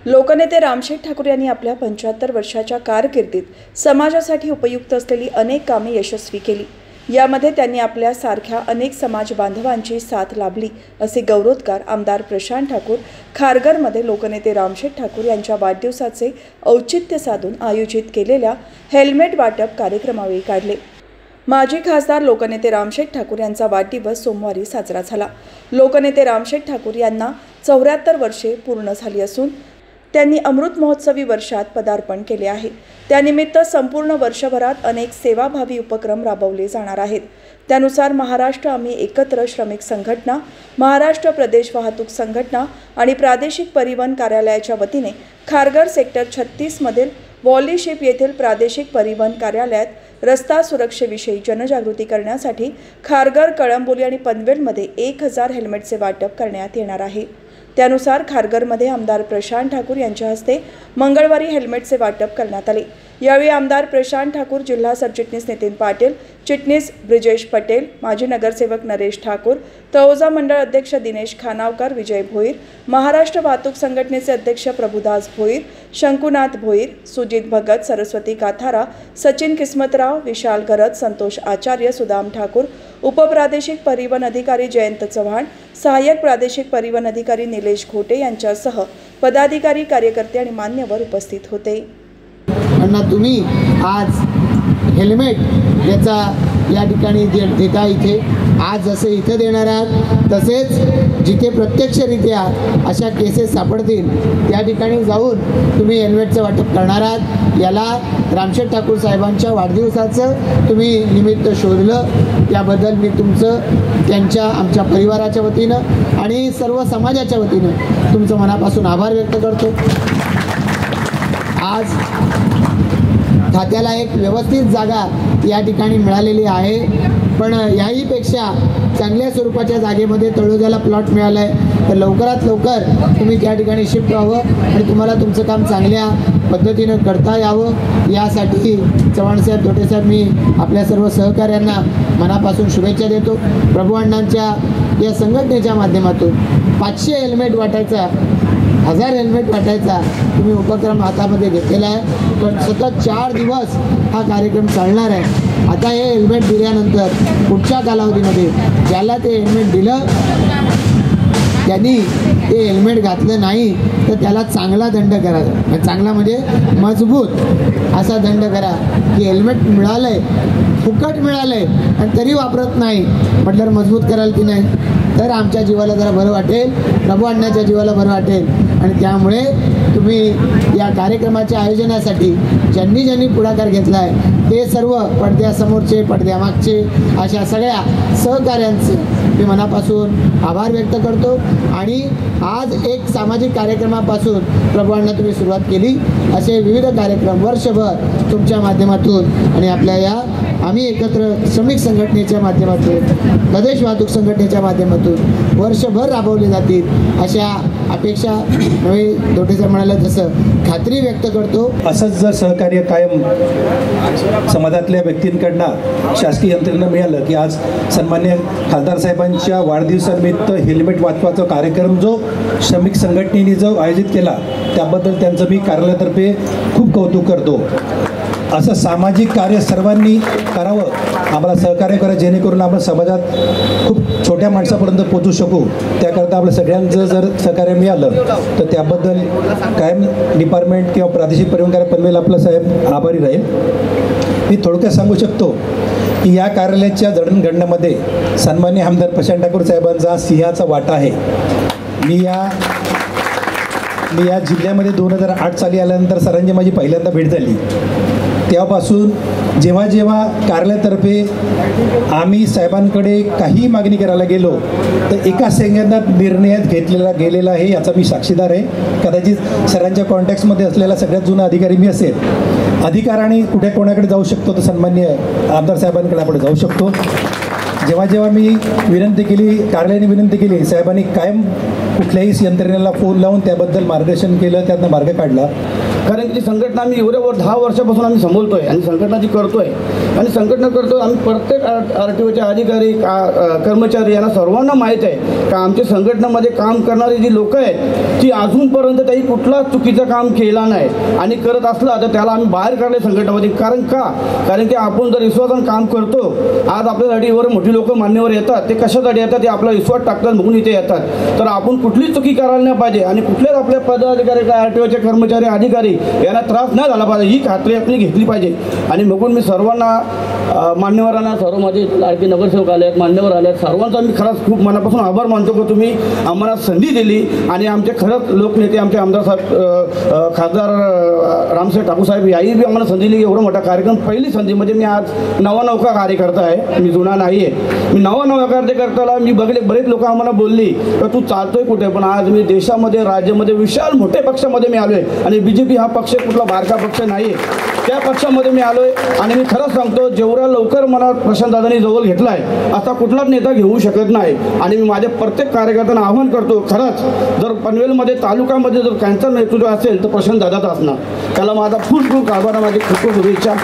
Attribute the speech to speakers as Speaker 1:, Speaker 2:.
Speaker 1: लोकनेते रामशेठ ठाकूर यांनी आपल्या 75 वर्षाच्या कारकिर्दीत समाजासाठी उपयुक्त असलेली अनेक कामे यशस्वी केली। यामध्ये त्यांनी आपल्या सारख्या अनेक समाज बांधवांची साथ लाभली असे गौरवोद्गार आमदार प्रशांत ठाकूर खारघरमध्ये लोकनेते रामशेठ ठाकूर यांच्या वाढदिवसाचे औचित्य साधून आयोजित केलेल्या हेल्मेट वाटप कार्यक्रमावेळी काढले। माजी खासदार लोकनेते रामशेठ ठाकूर यांचा वाढदिवस सोमवारी साजरा झाला। लोकनेते रामशेठ ठाकूर यांना 74 वर्षे पूर्ण झाली असून त्यांनी अमृत महोत्सवी वर्षात पदार्पण केले आहे। त्यानिमित्त संपूर्ण वर्षभरात अनेक सेवाभावी उपक्रम राबवले जाणार आहेत। त्यानुसार महाराष्ट्र आम्ही एकत्र श्रमिक संघटना, महाराष्ट्र प्रदेश वाहतूक संघटना आणि प्रादेशिक परिवहन कार्यालयाच्या वतीने खारघर सेक्टर 36 मधील वॉलीशिप येथील प्रादेशिक परिवहन कार्यालयात रस्ता सुरक्षेविषयी जनजागृती करण्यासाठी खारघर, कळंबोली आणि पनवेलमध्ये 1000 हेल्मेटचे वाटप करण्यात येणार आहे। त्यानुसार खारघरमध्ये आमदार प्रशांत ठाकूर यांच्या हस्ते मंगळवारी हेल्मेटचे वाटप करण्यात आले। यावेळी आमदार प्रशांत ठाकूर, जिल्हा सरचिटणीस नितीन पाटील, चिटणीस ब्रिजेश पटेल, माजी नगरसेवक नरेश ठाकूर, तळोजा मंडळ अध्यक्ष दिनेश खानावकर, विजय भोईर, महाराष्ट्र वाहतूक संघटनेचे अध्यक्ष प्रभुदास भोईर, शंकुनाथ भोईर, सुजित भगत, सरस्वती काथारा, सचिन किस्मतराव, विशाल गरज, संतोष आचार्य, सुदाम ठाकूर, उपप्रादेशिक परिवहन अधिकारी जयंत चव्हाण, सहाय्यक प्रादेशिक परिवहन अधिकारी निलेश घोटे यांच्यासह पदाधिकारी, कार्यकर्ते आणि मान्यवर उपस्थित होते।
Speaker 2: अण्णा, तुम्ही आज हेल्मेट याचा या ठिकाणी देता इथे आज जसे इथे देणार आहात तसेच जिथे प्रत्यक्षरित्या अशा केसेस सापडतील त्या ठिकाणी जाऊन तुम्ही हेल्मेटचं वाटप करणार आहात। याला रामशेठ ठाकूर साहेबांच्या वाढदिवसाचं तुम्ही निमित्त शोधलं, त्याबद्दल मी तुमचं, त्यांच्या, आमच्या परिवाराच्या वतीनं आणि सर्व समाजाच्या वतीनं तुमचं मनापासून आभार व्यक्त करतो। आज खात्याला एक व्यवस्थित जागा या ठिकाणी मिळालेली आहे, पण याहीपेक्षा चांगल्या स्वरूपाच्या जागेमध्ये तळोजाला प्लॉट मिळाला आहे, तर लवकरात लवकर तुम्ही त्या ठिकाणी शिफ्ट व्हावं आणि तुम्हाला तुमचं काम चांगल्या पद्धतीनं करता यावं यासाठी चव्हाणसाहेब, धोटेसाहेब, मी आपल्या सर्व सहकाऱ्यांना मनापासून शुभेच्छा देतो। प्रभू अण्णांच्या या संघटनेच्या माध्यमातून 500 हेल्मेट वाटायचा, 1000 हेल्मेट वाटायचा तुम्ही उपक्रम हातामध्ये घेतलेला आहे, पण सतत 4 दिवस हा कार्यक्रम चालणार आहे। आता हे हेल्मेट दिल्यानंतर पुढच्या कालावधीमध्ये ज्याला ते हेल्मेट दिलं त्यांनी ते हेल्मेट घातलं नाही तर त्याला चांगला दंड करा, चांगला म्हणजे मजबूत असा दंड करा की हेल्मेट मिळालं आहे, फुकट मिळालं आहे आणि तरी वापरत नाही म्हटल्यावर मजबूत कराल की नाही, तर आमच्या जीवाला जरा बरं वाटेल, प्रभू अण्णाच्या जीवाला बरं वाटेल। आणि त्यामुळे तुम्ही या कार्यक्रमाच्या आयोजनासाठी ज्यांनी ज्यांनी पुढाकार घेतला आहे ते सर्व पडद्यासमोरचे, पडद्यामागचे अशा सगळ्या सहकाऱ्यांचे मी मनापासून आभार व्यक्त करतो। आणि आज एक सामाजिक कार्यक्रमापासून प्रभू अण्णा तुम्ही सुरुवात केली, असे विविध कार्यक्रम वर्षभर तुमच्या माध्यमातून आणि आपल्या या आम्ही एकत्र श्रमिक संघटनेच्या माध्यमातून, प्रदेश वाहतूक संघटनेच्या माध्यमातून वर्षभर राबवले जातील अशा अपेक्षा नवे धोटेसाहेब म्हणाले तसं खात्री व्यक्त करतो।
Speaker 3: असंच जर सहकार्य कायम समाजातल्या व्यक्तींकडनं शासकीय यंत्रणेनं मिळालं की आज सन्मान्य खासदार साहेबांच्या वाढदिवसानिमित्त हेल्मेट वाटपाचा कार्यक्रम जो श्रमिक संघटनेने जो आयोजित केला त्याबद्दल त्यांचं मी कार्यालयातर्फे खूप कौतुक करतो। असं सामाजिक कार्य सर्वांनी करावं, आम्हाला सहकार्य करा, जेणेकरून आपण समाजात खूप छोट्या माणसापर्यंत पोचू शकू। त्याकरता आपल्या सगळ्यांचं जर सहकार्य मिळालं तर त्याबद्दल कायम डिपार्टमेंट किंवा प्रादेशिक परिवहन कार्यालय पनवेल आपलं साहेब आभारी राहील। मी थोडक्यात सांगू शकतो की या कार्यालयाच्या जडणघडणामध्ये सन्मान्य आमदार प्रशांत ठाकूर साहेबांचा सिंहाचा वाटा आहे। मी या जिल्ह्यामध्ये 2008 साली आल्यानंतर सरांची माझी पहिल्यांदा भेट झाली। तेव्हापासून जेव्हा जेव्हा कार्यालयातर्फे आम्ही साहेबांकडे काही मागणी करायला गेलो तर एका सेकंदात निर्णयात गेलेला आहे, याचा मी साक्षीदार आहे। कदाचित सरांच्या कॉन्टॅक्ट्समध्ये असलेला सगळ्यात जुना अधिकारी मी असेल। अधिकाराने कुठे कोणाकडे जाऊ शकतो तर सन्मान्य आमदार साहेबांकडे आपण जाऊ शकतो। जेव्हा जेव्हा मी विनंती केली, कार्यालयाने विनंती केली, साहेबांनी कायम कुठल्याही यंत्रणेला फोन लावून त्याबद्दल मार्गदर्शन केलं, त्यातनं मार्ग काढला.
Speaker 4: कारण की ती संघटना आम्ही एवढ्या 10 वर्षापासून आम्ही संभोलतोय आणि संघटना जी करतोय आणि संघटना करतोय. आम्ही प्रत्येक RTOचे अधिकारी कर्मचारी यांना सर्वांना माहीत आहे का आमच्या संघटनेमध्ये काम करणारी जी लोक आहेत ती अजूनपर्यंत काही कुठलाच चुकीचं काम केला नाही आणि करत असला तर त्याला आम्ही बाहेर काढले संघटनेमध्ये. कारण की आपण जर विश्वासानं काम करतो, आज आपल्यासाठी एवढे मोठी लोक मान्यवर येतात, ते कशासाठी येतात, ते आपला विश्वास टाकतात म्हणून इथे येतात. तर आपण कुठलीच चुकी करायला नाही पाहिजे आणि कुठल्याच आपल्या पदाधिकारी RTOचे कर्मचारी अधिकारी यांना त्रास नाही झाला पाहिजे ही खात्री आपली घेतली पाहिजे. आणि बघून मी सर्वांना मान्यवरांना, सर्व माझे लाडके नगरसेवक आले आहेत, मान्यवर आले आहेत, सर्वांचा मी खरंच खूप मनापासून आभार मानतो की तुम्ही आम्हाला संधी दिली आणि आमचे खरंच लोकनेते आमचे आमदार साहेब, खासदार रामसाहेब ठाकूर साहेब याही बी आम्हाला संधी दिली. एवढा मोठा कार्यक्रम पहिली संधी म्हणजे मी आज नवा कार्यकर्ता आहे, मी जुना नाही आहे. मी नवा कार्यकर्त्याला मी बघले बरेच लोक आम्हाला बोलली तर तू चालतोय कुठे, पण आज मी देशामध्ये राज्यामध्ये विशाल मोठ्या पक्षामध्ये मी आलो आहे आणि BJP हा पक्ष कुठला बारका पक्ष नाही आहे, त्या पक्षामध्ये मी आलो आहे. आणि मी खरंच सांगतो जेवढ्या लवकर मला प्रशांतदादांनी जवळ घेतला आहे असा कुठलाच नेता घेऊ शकत नाही. आणि मी माझ्या प्रत्येक कार्यकर्त्यांना आवाहन करतो, खरंच जर पनवेलमध्ये तालुक्यामध्ये जर कॅन्सर नेतृत्व असेल तर प्रशांतदादाच असणार. त्याला माझा खूप आभार, माझी खूप शुभेच्छा.